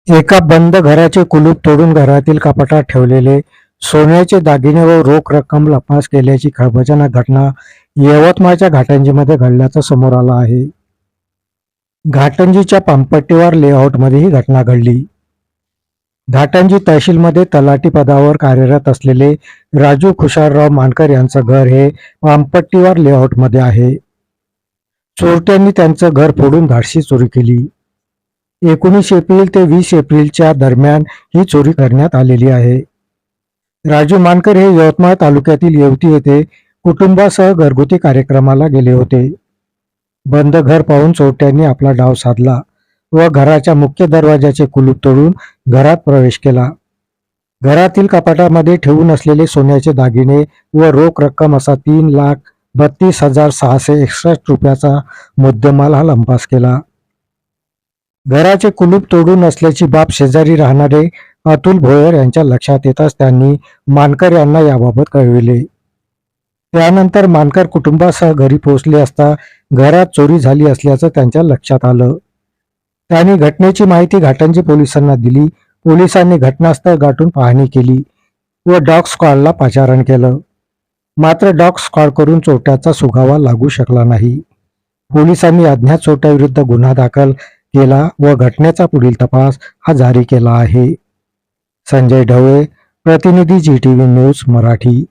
एका बंद घराचे कुलूप तोडून घरातील कपाटात ठेवलेले सोन्याचे दागिने व रोख रक्कम लपास केल्याची खळबळजनक घटना यवतमाळच्या घाटंजीमध्ये घडल्याचं समोर आलं आहे. घाटंजीच्या पानपट्टीवार लेआउटमध्ये ही घटना घडली. घाटंजी तहसीलमध्ये तलाठी पदावर कार्यरत असलेले राजू खुशालराव मानकर यांचं घर हे पानपट्टीवार लेआउटमध्ये आहे. चोरट्यांनी त्यांचं घर फोडून धाडसी चोरी केली. 19 एप्रिल ते 20 एप्रिलच्या दरम्यान ही चोरी करण्यात आलेली आहे. राजू मानकर हे यवतमाळ तालुक्यातील येवती येथे कुटुंबासह घरगुती कार्यक्रमाला गेले होते. बंद घर पाहून चोरट्यांनी आपला डाव साधला व घराच्या मुख्य दरवाजाचे कुलूप तोडून घरात प्रवेश केला. घरातील कपाटामध्ये ठेवून असलेले सोन्याचे दागिने व रोख रक्कम असा 3,32,661 रुपयाचा मुद्देमाल हा लंपास केला. घराचे कुलूप तोडून असल्याची बाब शेजारी राहणारे अतुल भोयर यांच्या लक्षात येताच त्यांनी मानकर यांना याबाबत कळविले. त्यानंतर मानकर कुटुंबासह घरी पोहोचले असता घरात चोरी झाली असल्याचं त्यांच्या लक्षात आलं. त्यांनी घटनेची माहिती घाटंजी पोलिसांना दिली. पोलिसांनी घटनास्थळ गाठून पाहणी केली व डॉग स्क्वॉडला पाचारण केलं. मात्र डॉग स्क्वॉडकडून चोरट्याचा सुगावा लागू शकला नाही. पोलिसांनी अज्ञात चोरट्याविरुद्ध गुन्हा दाखल केला व घटनेचा पुढील तपास हा जारी केला आहे. संजय ढवळे, प्रतिनिधी GTV न्यूज मराठी.